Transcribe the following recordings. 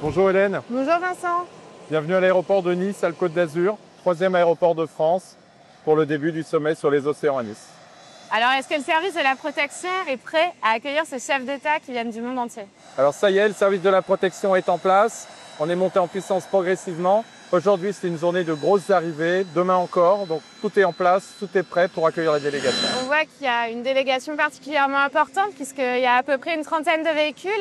Bonjour Hélène, Bonjour Vincent. bienvenue à l'aéroport de Nice, à la Côte d'Azur, troisième aéroport de France pour le début du sommet sur les océans à Nice. Alors, est-ce que le service de la protection est prêt à accueillir ces chefs d'État qui viennent du monde entier? Alors ça y est, le service de la protection est en place, on est monté en puissance progressivement. Aujourd'hui, c'est une journée de grosses arrivées, demain encore, donc tout est en place, tout est prêt pour accueillir les délégations. On voit qu'il y a une délégation particulièrement importante puisqu'il y a à peu près une trentaine de véhicules.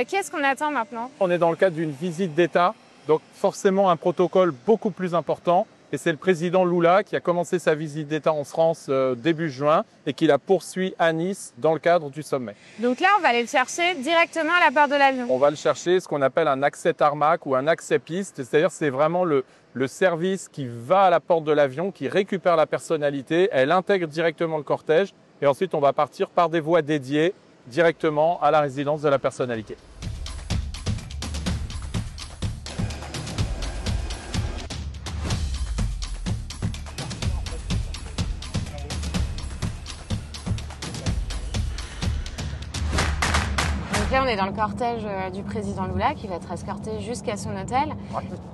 Qu'est-ce qu'on attend maintenant? On est dans le cadre d'une visite d'État, donc forcément un protocole beaucoup plus important. Et c'est le président Lula qui a commencé sa visite d'État en France début juin et qui la poursuit à Nice dans le cadre du sommet. Donc là, on va aller le chercher directement à la porte de l'avion. On va le chercher, ce qu'on appelle un accès tarmac ou un accès piste, c'est-à-dire c'est vraiment le service qui va à la porte de l'avion, qui récupère la personnalité, elle intègre directement le cortège et ensuite on va partir par des voies dédiées directement à la résidence de la personnalité. Donc là, on est dans le cortège du président Lula qui va être escorté jusqu'à son hôtel.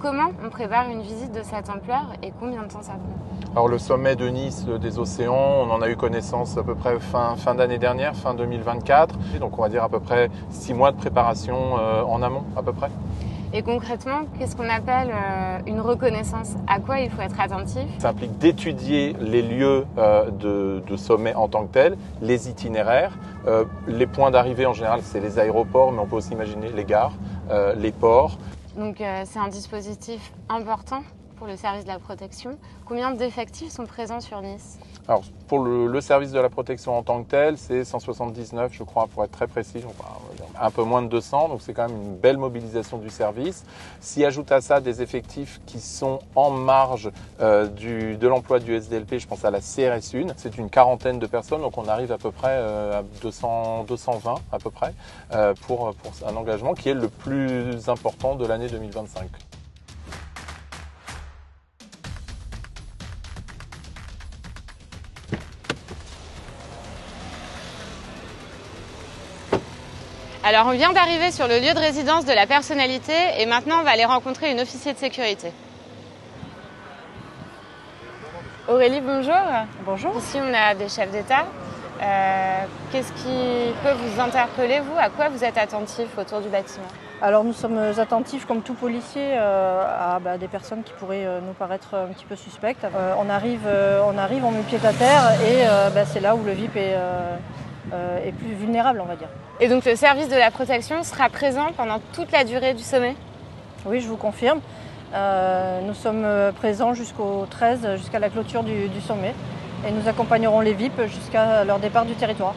Comment on prépare une visite de cette ampleur et combien de temps ça prend? Alors le sommet de Nice des océans, on en a eu connaissance à peu près fin d'année dernière, fin 2024. Donc on va dire à peu près 6 mois de préparation en amont à peu près. Et concrètement, qu'est-ce qu'on appelle une reconnaissance? À quoi il faut être attentif? Ça implique d'étudier les lieux de sommet en tant que tels, les itinéraires. Les points d'arrivée en général, c'est les aéroports, mais on peut aussi imaginer les gares, les ports. Donc c'est un dispositif important pour le service de la protection. Combien d'effectifs sont présents sur Nice? Alors pour le service de la protection en tant que tel, c'est 179 je crois, pour être très précis, un peu moins de 200, donc c'est quand même une belle mobilisation du service. S'y ajoute à ça des effectifs qui sont en marge de l'emploi du SDLP, je pense à la CRS 1, c'est une quarantaine de personnes, donc on arrive à peu près à 220 à peu près pour un engagement qui est le plus important de l'année 2025. Alors on vient d'arriver sur le lieu de résidence de la personnalité et maintenant on va aller rencontrer une officier de sécurité. Aurélie, bonjour. Bonjour. Ici on a des chefs d'État. Qu'est-ce qui peut vous interpeller, vous? À quoi vous êtes attentif autour du bâtiment? Alors nous sommes attentifs, comme tout policier, à des personnes qui pourraient nous paraître un petit peu suspectes. On arrive, on met pied à terre et c'est là où le VIP est plus vulnérable, on va dire. Et donc le service de la protection sera présent pendant toute la durée du sommet? Oui, je vous confirme. Nous sommes présents jusqu'au 13, jusqu'à la clôture du sommet. Et nous accompagnerons les VIP jusqu'à leur départ du territoire.